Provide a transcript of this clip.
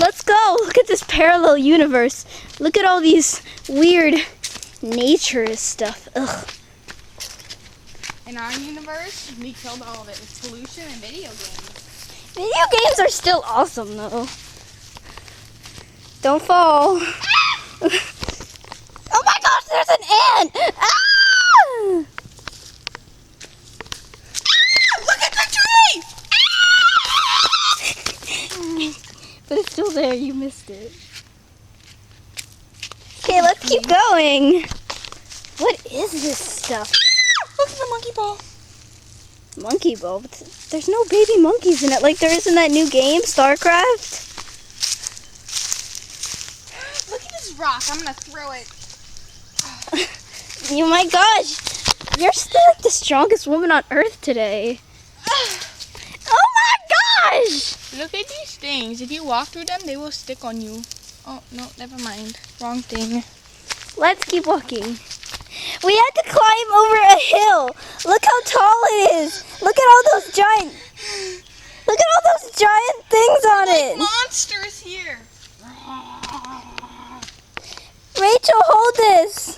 Let's go. Look at this parallel universe. Look at all these weird nature stuff. Ugh. In our universe, we killed all of it with pollution and video games. Video games are still awesome, though. Don't fall. Oh my gosh, there's an ant! Ah! Look at the tree! But it's still there, you missed it. Okay, let's keep going. What is this stuff? Look at the monkey ball. Monkey ball? But there's no baby monkeys in it like there is in that new game, StarCraft. Look at this rock. I'm gonna throw it. Oh my gosh. You're still like the strongest woman on earth today. Oh my gosh! Look at these things. If you walk through them, they will stick on you. Oh, no, never mind. Wrong thing. Let's keep walking. We had to climb over a hill. Look how tall it is. Look at all those giant things on it. Monsters here. Rachel, hold this.